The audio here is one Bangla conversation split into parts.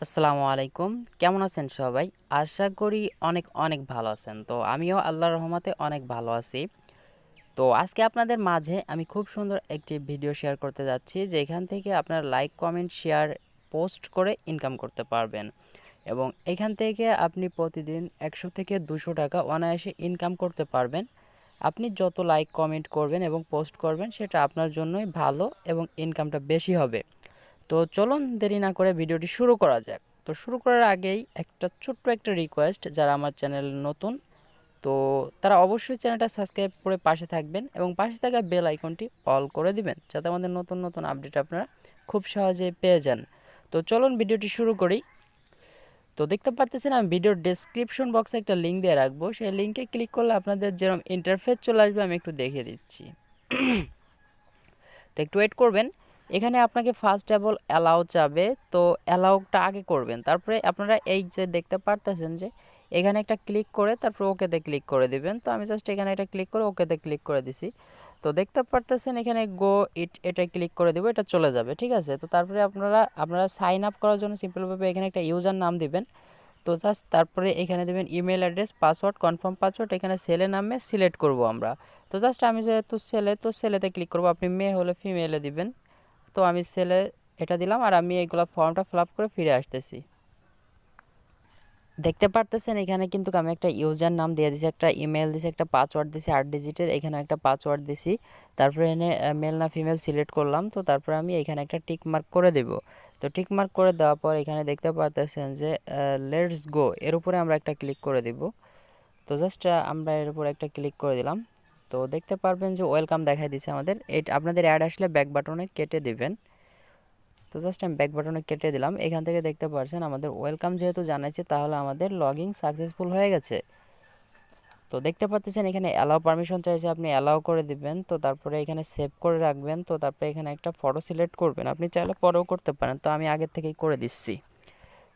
আসসালামু আলাইকুম। কেমন আছেন সবাই? আশা করি অনেক অনেক ভালো আছেন। তো আমিও আল্লাহর রহমতে অনেক ভালো আছি। তো আজকে আপনাদের মাঝে আমি খুব সুন্দর একটি ভিডিও শেয়ার করতে যাচ্ছি, যেখান থেকে আপনারা লাইক, কমেন্ট, শেয়ার, পোস্ট করে ইনকাম করতে পারবেন। এবং এখান থেকে আপনি প্রতিদিন ১০০ থেকে ২০০ টাকা অনায়াসে ইনকাম করতে পারবেন। আপনি যত লাইক, কমেন্ট করবেন এবং পোস্ট করবেন সেটা আপনার জন্যই ভালো এবং ইনকামটা বেশি হবে। তো চলুন দেরি না করে ভিডিওটি শুরু করা যাক। তো শুরু করার আগেই একটা ছোট্ট একটা রিকোয়েস্ট, যারা আমার চ্যানেল নতুন তো তারা অবশ্যই চ্যানেলটা সাবস্ক্রাইব করে পাশে থাকবেন এবং পাশে থাকা বেল আইকনটি অল করে দিবেন, যাতে আমাদের নতুন নতুন আপডেট আপনারা খুব সহজেই পেয়ে যান। তো চলুন ভিডিওটি শুরু করি। তো দেখতে পাচ্ছেন আমি ভিডিওর ডেসক্রিপশন বক্সে একটা লিঙ্ক দিয়ে রাখবো, সেই লিঙ্কে ক্লিক করলে আপনাদের যেরকম ইন্টারফেস চলে আসবে আমি একটু দেখিয়ে দিচ্ছি। তো একটু ওয়েট করবেন। এখানে আপনাকে ফার্স্ট অফ অল অ্যালাউ চাবে, তো অ্যালাউটা আগে করবেন। তারপরে আপনারা এই যে দেখতে পারতেছেন যে এখানে একটা ক্লিক করে তারপর ওকেতে ক্লিক করে দিবেন। তো আমি জাস্ট এখানে একটা ক্লিক করে ওকেতে ক্লিক করে দিছি। তো দেখতে পারতেছেন এখানে গো ইট, এটা ক্লিক করে দেবো, এটা চলে যাবে, ঠিক আছে। তো তারপরে আপনারা সাইন আপ করার জন্য সিম্পলভাবে এখানে একটা ইউজার নাম দিবেন। তো জাস্ট তারপরে এখানে দেবেন email address, password, confirm password. এখানে ছেলে নামে সিলেক্ট করব আমরা। তো জাস্ট আমি যেহেতু ছেলে, তো ছেলেতে ক্লিক করব। আপনি মেয়ে হলে ফিমেলে দিবেন। তো আমি ছেলে এটা দিলাম, আর আমি এইগুলো ফর্মটা ফিল আপ করে ফিরে আসতেছি। দেখতে পারতেছেন এখানে কিন্তু আমি একটা ইউজার নাম দিয়ে দিছি, একটা ইমেল দিছি, একটা পাসওয়ার্ড দিছি 8 ডিজিটের, এখানে একটা পাসওয়ার্ড দিছি। তারপরে এনে মেল না ফিমেল সিলেক্ট করলাম। তো তারপরে আমি এখানে একটা টিক মার্ক করে দেব। তো টিক মার্ক করে দেওয়ার পর এখানে দেখতে পারতেছেন যে লেটস গো, এর উপরে আমরা একটা ক্লিক করে দিব। তো জাস্ট আমরা এর উপর একটা ক্লিক করে দিলাম। তো দেখতে পারবেন যে ওয়েলকাম দেখাই দিচ্ছে আমাদের। এটা আপনাদের অ্যাড আসলে ব্যাক বাটনে কেটে দিবেন। তো জাস্ট আমি ব্যাক বাটনে কেটে দিলাম। এখান থেকে দেখতে পাচ্ছেন আমাদের ওয়েলকাম যেহেতু জানাইছে, তাহলে আমাদের লগইন সাকসেসফুল হয়ে গেছে। তো দেখতে পাচ্ছেন এখানে অ্যালাউ পারমিশন চাইছে, আপনি অ্যালাউ করে দিবেন। তো তারপরে এখানে সেভ করে রাখবেন। তো তারপরে এখানে একটা ফটো সিলেক্ট করবেন, আপনি চাইলে পরেও করতে পারেন, তো আমি আগের থেকেই করে দিচ্ছি।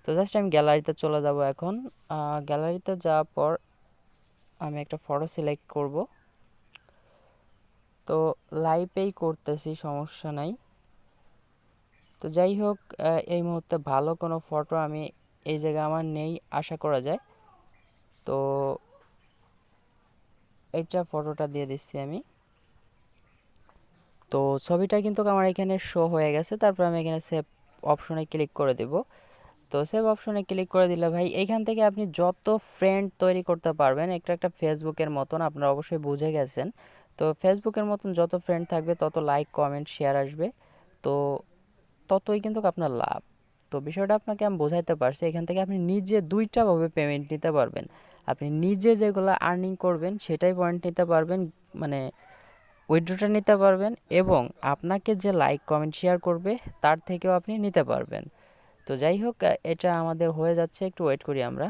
তো জাস্ট আমি গ্যালারিতে চলে যাব এখন। গ্যালারিতে যাওয়ার পর আমি একটা ফটো সিলেক্ট করব। তো লাইভেই করতেছি, সমস্যা নাই। তো যাই হোক, এই মুহূর্তে ভালো কোনো ফটো আমি এই জায়গায় আমার নেই আশা করা যায়। তো এইটা ফটোটা দিয়ে দিচ্ছি আমি। তো ছবিটা কিন্তু আমার এখানে শো হয়ে গেছে। তারপর আমি এখানে সেভ অপশনে ক্লিক করে দেব। তো সেভ অপশনে ক্লিক করে দিলে ভাই এখান থেকে আপনি যত ফ্রেন্ড তৈরি করতে পারবেন, একটা একটা ফেসবুকের মতন, আপনারা অবশ্যই বুঝে গেছেন। তো ফেসবুকের মতন যত ফ্রেন্ড থাকবে তত লাইক, কমেন্ট, শেয়ার আসবে। তো ততই কিন্তু আপনার লাভ। তো বিষয়টা আপনাকে আমি বোঝাইতে পারছি। এখান থেকে আপনি নিজে দুইটাভাবে পেমেন্ট নিতে পারবেন। আপনি নিজে যেগুলো আর্নিং করবেন সেটাই পয়েন্ট নিতে পারবেন, মানে উইথড্রটা নিতে পারবেন, এবং আপনাকে যে লাইক, কমেন্ট, শেয়ার করবে তার থেকেও আপনি নিতে পারবেন। তো যাই হোক, এটা আমাদের হয়ে যাচ্ছে, একটু ওয়েট করি আমরা।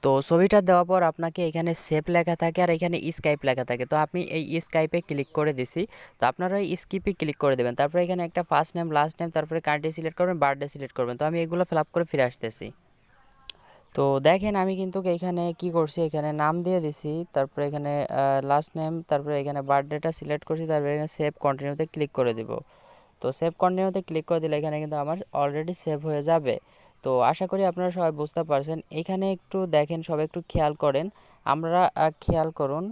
তো ছবিটা দেওয়ার পর আপনাকে এখানে সেভ লেখা থাকে আর এখানে স্কাইপ লেখা থাকে। তো আপনি এই স্কাইপে ক্লিক করে দিছি। তো আপনারা এই স্কিপে ক্লিক করে দেবেন। তারপরে এখানে একটা ফার্স্ট নেম, লাস্ট নেম, তারপরে কান্ট্রি সিলেক্ট করবেন, বার্থডে সিলেক্ট করবেন। তো আমি এগুলো ফিল আপ করে ফিরে আসতেছি। তো দেখেন আমি কিন্তু এখানে কি করছি, এখানে নাম দিয়ে দিছি, তারপরে এখানে লাস্ট নেম, তারপরে এখানে বার্থডেটা সিলেক্ট করছি, তারপরে এখানে সেভ কন্টিনিউতে ক্লিক করে দিব। তো সেভ কন্টিনিউতে ক্লিক করে দিলে এখানে কিন্তু আমার অলরেডি সেভ হয়ে যাবে। তো আশা করি আপনারা সবাই বুঝতে পারছেন। এখানে একটু দেখেন, সবাই একটু খেয়াল করেন, আমরা খেয়াল করুন।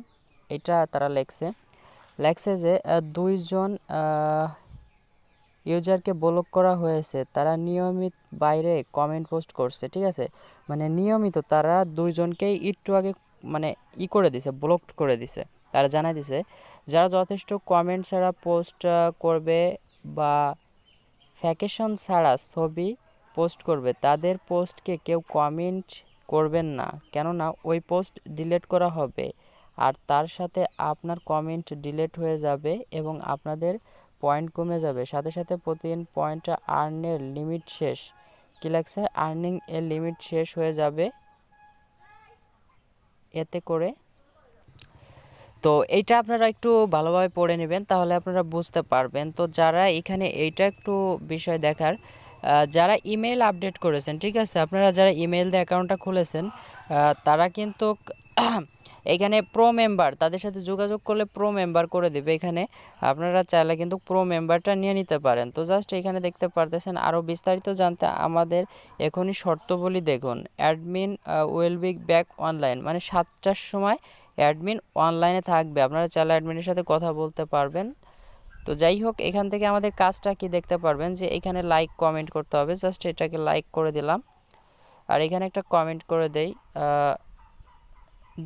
এটা তারা লেখছে যে দুইজন ইউজারকে ব্লক করা হয়েছে, তারা নিয়মিত বাইরে কমেন্ট পোস্ট করছে, ঠিক আছে। মানে নিয়মিত তারা দুইজনকেই একটু আগে মানে করে দিছে, ব্লক করে দিছে। তারা জানাই দিছে যারা যথেষ্ট কমেন্ট ছাড়া পোস্ট করবে বা ফ্যাকেশন ছাড়া ছবি পোস্ট করবে, তাদের পোস্টকে কেউ কমেন্ট করবেন না, কেননা ওই পোস্ট ডিলিট করা হবে আর তার সাথে আপনার কমেন্ট ডিলিট হয়ে যাবে এবং আপনাদের পয়েন্ট কমে যাবে। সাথে সাথে প্রতিদিন পয়েন্ট আর্নের লিমিট শেষ, কী লাগছে, আর্নিং এর লিমিট শেষ হয়ে যাবে এতে করে। তো এইটা আপনারা একটু ভালোভাবে পড়ে নেবেন, তাহলে আপনারা বুঝতে পারবেন। তো যারা এখানে এইটা একটু বিষয় দেখার, যারা ইমেল আপডেট করেছেন, ঠিক আছে, আপনারা যারা ইমেল দিয়ে অ্যাকাউন্টটা খুলেছেন, তারা কিন্তু এখানে প্রো মেম্বার, তাদের সাথে যোগাযোগ করলে প্রো মেম্বার করে দেবে। এখানে আপনারা চাইলে কিন্তু প্রো মেম্বারটা নিয়ে নিতে পারেন। তো জাস্ট এখানে দেখতে পারতেছেন, আরও বিস্তারিত জানতে আমাদের এখনই শর্তাবলী দেখুন। Admin will be back online, মানে 7টার সময় অ্যাডমিন অনলাইনে থাকবে, আপনারা চাইলে অ্যাডমিনের সাথে কথা বলতে পারবেন। তো যাই হোক, এখান থেকে আমাদের কাজটা কি দেখতে পারবেন যে এখানে লাইক কমেন্ট করতে হবে। জাস্ট এটাকে লাইক করে দিলাম, আর এখানে একটা কমেন্ট করে দেই,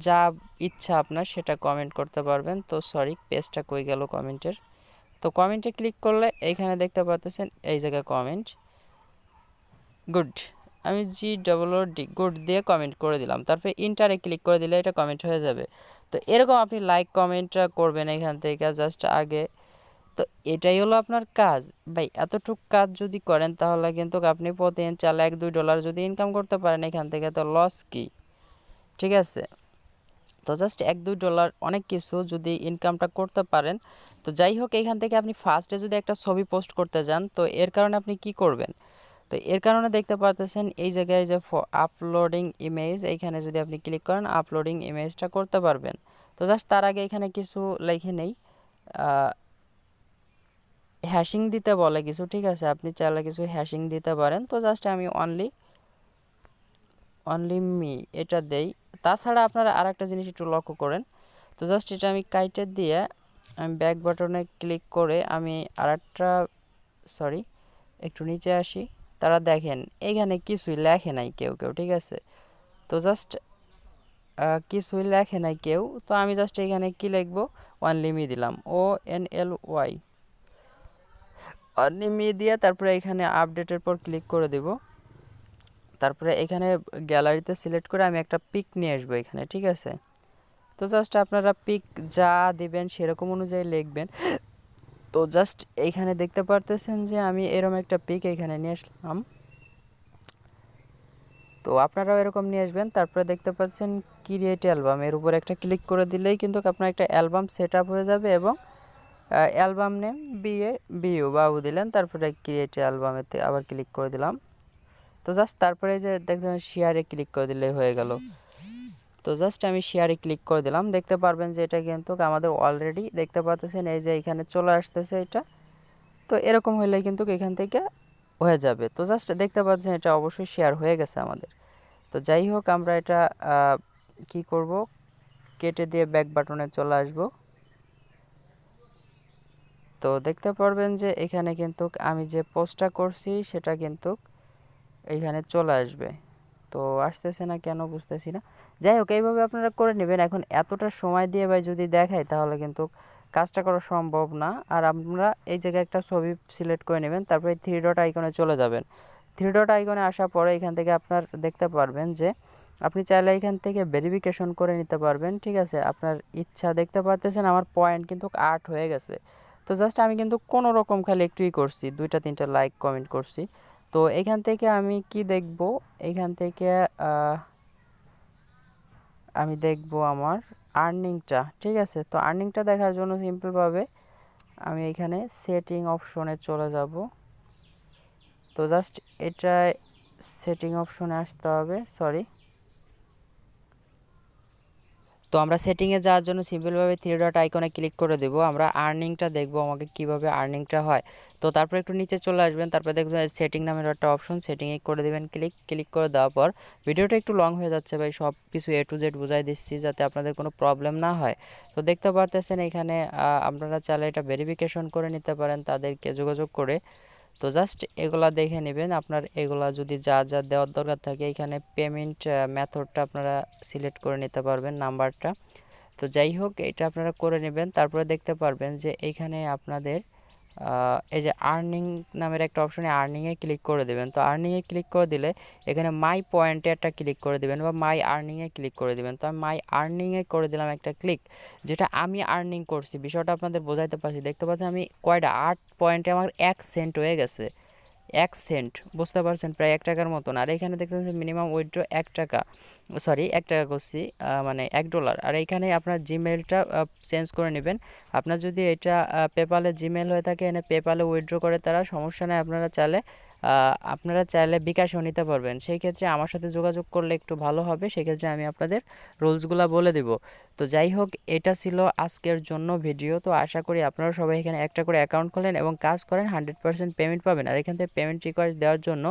যা ইচ্ছা আপনার সেটা কমেন্ট করতে পারবেন। তো সরি, পেজটা কই গেল কমেন্টের। তো কমেন্টে ক্লিক করলে এইখানে দেখতে পাচ্ছেন এই জায়গায় কমেন্ট গুড, আমি GOOD গুড দিয়ে কমেন্ট করে দিলাম। তারপরে ইন্টারে ক্লিক করে দিলে এটা কমেন্ট হয়ে যাবে। তো এরকম আপনি লাইক কমেন্টটা করবেন এখান থেকে জাস্ট আগে। তো এটাই হলো আপনার কাজ ভাই। এতটুকু কাজ যদি করেন তাহলে কিন্তু আপনি প্রতিদিন চাইলে $1-2 যদি ইনকাম করতে পারেন এখান থেকে, তো লস কি? ঠিক আছে। তো জাস্ট $1-2 অনেক কিছু যদি ইনকামটা করতে পারেন। তো যাই হোক, এইখান থেকে আপনি ফার্স্টে যদি একটা ছবি পোস্ট করতে যান, তো এর কারণে আপনি কি করবেন? তো এর কারণে দেখতে পাচ্ছেন এই জায়গায় যে আপলোডিং ইমেজ, এইখানে যদি আপনি ক্লিক করেন আপলোডিং ইমেজটা করতে পারবেন। তো জাস্ট তার আগে এখানে কিছু লিখে নেই, হ্যাশিং দিতে বলে কিছু, ঠিক আছে, আপনি চাইলে কিছু হ্যাশিং দিতে পারেন। তো জাস্ট আমি অনলি মি এটা দেই। তাছাড়া আপনারা আর একটা জিনিস একটু লক্ষ্য করেন। তো জাস্ট এটা আমি কাইটে দিয়ে আমি ব্যাক বাটনে ক্লিক করে আমি আরেকটা, সরি একটু নিচে আসি, তারা দেখেন এইখানে কিছুই লেখে নাই কেউ, ঠিক আছে। তো জাস্ট কিছুই লেখে নাই কেউ। তো আমি জাস্ট এখানে কি লিখবো, অনলি মি দিলাম, ONLY অনলি মি দিয়ে তারপরে এখানে আপডেটের পর ক্লিক করে দেব। তারপরে এখানে গ্যালারিতে সিলেক্ট করে আমি একটা পিক নিয়ে আসবো এখানে, ঠিক আছে। তো জাস্ট আপনারা পিক যা দিবেন সেরকম অনুযায়ী লিখবেন। তো জাস্ট এইখানে দেখতে পারতেছেন যে আমি এরকম একটা পিক এখানে নিয়ে আসলাম। তো আপনারাও এরকম নিয়ে আসবেন। তারপরে দেখতে পাচ্ছেন ক্রিয়েট অ্যালবাম, এর উপর একটা ক্লিক করে দিলেই কিন্তু আপনার একটা অ্যালবাম সেট আপ হয়ে যাবে। এবং অ্যালবাম নেম বাবু দিলেন, তারপরে ক্রিয়েট অ্যালবামেতে আবার ক্লিক করে দিলাম। তো জাস্ট তারপরে যে দেখবেন শেয়ারে ক্লিক করে দিলেই হয়ে গেল। তো জাস্ট আমি শেয়ারে ক্লিক করে দিলাম, দেখতে পারবেন যে এটা কিন্তু আমাদের অলরেডি দেখতে পাচ্ছেন এই যে এখানে চলে আসতেছে এটা। তো এরকম হলে কিন্তু এখান থেকে হয়ে যাবে। তো জাস্ট দেখতে পাচ্ছেন এটা অবশ্যই শেয়ার হয়ে গেছে আমাদের। তো যাই হোক, আমরা এটা কি করব, কেটে দিয়ে ব্যাক বাটনে চলে আসব। তো দেখতে পারবেন যে এখানে কিন্তু আমি যে পোস্টটা করছি সেটা কিন্তু এইখানে চলে আসবে। তো আসতেছে না কেন বুঝতেছি না। যাই হোক, এইভাবে আপনারা করে নেবেন। এখন এতটা সময় দিয়ে ভাই যদি দেখাই তাহলে কিন্তু কাজটা করা সম্ভব না। আর আপনারা এই জায়গায় একটা ছবি সিলেক্ট করে নেবেন, তারপরে 3 ডট আইকনে চলে যাবেন। 3 ডট আইকনে আসার পরে এখান থেকে আপনার দেখতে পারবেন যে আপনি চাইলে এখান থেকে ভেরিফিকেশন করে নিতে পারবেন, ঠিক আছে, আপনার ইচ্ছা। দেখতে পাচ্ছেন আমার পয়েন্ট কিন্তু 8 হয়ে গেছে। তো জাস্ট আমি কিন্তু কোনো রকম খালি একটুই করছি, 2-3টা লাইক কমেন্ট করছি। তো এখান থেকে আমি কি দেখব, এখান থেকে আমি দেখব আমার আর্নিংটা, ঠিক আছে। তো আর্নিংটা দেখার জন্য সিম্পলভাবে আমি এখানে সেটিং অপশনে চলে যাব। তো জাস্ট এটা সেটিং অপশনে আসতে হবে, সরি। তো আমরা সেটিংয়ে যাওয়ার জন্য সিম্পলভাবে 3 ডট আইকনে ক্লিক করে দেব। আমরা আর্নিংটা দেখব আমাকে কিভাবে আর্নিংটা হয়। তো তারপর একটু নিচে চলে আসবেন, তারপরে দেখবেন সেটিং নামের একটা অপশন, সেটিংয়ে করে দেবেন ক্লিক করে দেওয়ার পর ভিডিওটা একটু লং হয়ে যাচ্ছে ভাই, সব কিছু A to Z বুঝাই দিচ্ছি যাতে আপনাদের কোনো প্রবলেম না হয়। তো দেখতে পারতেছেন এখানে আপনারা চাইলে এটা ভেরিফিকেশন করে নিতে পারেন তাদেরকে যোগাযোগ করে। তো জাস্ট এগুলা দেখে নেবেন, আপনার এগুলা যদি যা যা দেওয়ার দরকার থাকে এখানে পেমেন্ট মেথডটা আপনারা সিলেক্ট করে নিতে পারবেন, নাম্বারটা। তো যাই হোক, এটা আপনারা করে নেবেন। তারপরে দেখতে পারবেন যে এইখানে আপনাদের এই যে আর্নিং নামের একটা অপশনে আর্নিংয়ে ক্লিক করে দেবেন। তো আর্নিংয়ে ক্লিক করে দিলে এখানে মাই পয়েন্টে একটা ক্লিক করে দেবেন বা মাই আর্নিংয়ে ক্লিক করে দেবেন। তো আমি মাই আর্নিংয়ে করে দিলাম একটা ক্লিক, যেটা আমি আর্নিং করছি, বিষয়টা আপনাদের বোঝাইতে পারছি। দেখতে পাচ্ছেন আমি কয়টা 8 পয়েন্টে আমার 1 সেন্ট হয়ে গেছে। 1 সেন্ট, বুঝতে পারছেন, প্রায় 1 টাকার মতন। আর এখানে দেখতে পাচ্ছেন মিনিমাম উইথড্র 1 টাকা, সরি 1 টাকা করছি, মানে $1। আর এইখানে আপনার জিমেলটা চেঞ্জ করে নেবেন। আপনার যদি এটা পেপালে জিমেল হয়ে থাকে এনে পেপালে উইথড্র করে তারা, সমস্যা নেই, আপনারা চাইলে আপনারা চাইলে বিকাশও নিতে পারবেন। সেই ক্ষেত্রে আমার সাথে যোগাযোগ করলে একটু ভালো হবে, সেক্ষেত্রে আমি আপনাদের রুলসগুলো বলে দিব। তো যাই হোক, এটা ছিল আজকের জন্য ভিডিও। তো আশা করি আপনারা সবাই এখানে একটা করে অ্যাকাউন্ট খোলেন এবং কাজ করেন, 100% পেমেন্ট পাবেন। আর এখান থেকে পেমেন্ট রিকোয়েস্ট দেওয়ার জন্য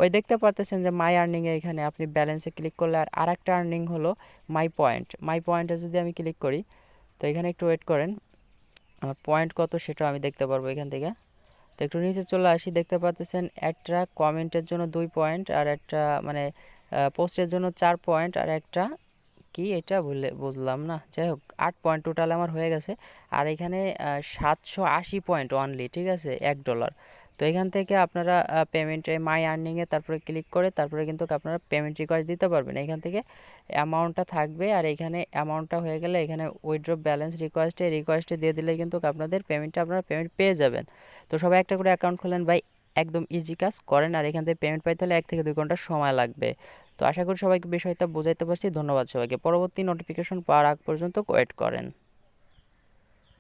ওই দেখতে পারতেছেন যে মাই আর্নিংয়ে এখানে আপনি ব্যালেন্সে ক্লিক করলে আর একটা আর্নিং হলো মাই পয়েন্ট। মাই পয়েন্টে যদি আমি ক্লিক করি, তো এখানে একটু ওয়েট করেন, আমার পয়েন্ট কত সেটাও আমি দেখতে পারবো এখান থেকে। তো একটু নিচে চলে আসি, দেখতে পাচ্ছেন একটা কমেন্টের জন্য 2 পয়েন্ট, আর একটা মানে পোস্টের জন্য 4 পয়েন্ট, আর একটা কি এটা বুঝলাম না, যাই হোক 8 পয়েন্ট টোটাল আমার হয়ে গেছে। আর এখানে 780 পয়েন্ট অনলি, ঠিক আছে, $1। তো এখান থেকে আপনারা পেমেন্টে মাই আর্নিংয়ে তারপরে ক্লিক করে তারপরে কিন্তু আপনারা পেমেন্ট রিকোয়েস্ট দিতে পারবেন। এখান থেকে অ্যামাউন্টটা থাকবে, আর এখানে অ্যামাউন্টটা হয়ে গেলে এখানে উইথড্র ব্যালেন্স রিকোয়েস্টে দিয়ে দিলে কিন্তু আপনাদের পেমেন্টটা আপনারা পেমেন্ট পেয়ে যাবেন। তো সবাই একটা করে অ্যাকাউন্ট খোলেন ভাই, একদম ইজি কাজ করেন। আর এখান থেকে পেমেন্ট পাইতে হলে 1 থেকে 2 ঘন্টা সময় লাগবে। তো আশা করি সবাইকে বিষয়টা বোঝাইতে পারছি। ধন্যবাদ সবাইকে। পরবর্তী নোটিফিকেশন পাওয়ার আগ পর্যন্ত ওয়েট করেন।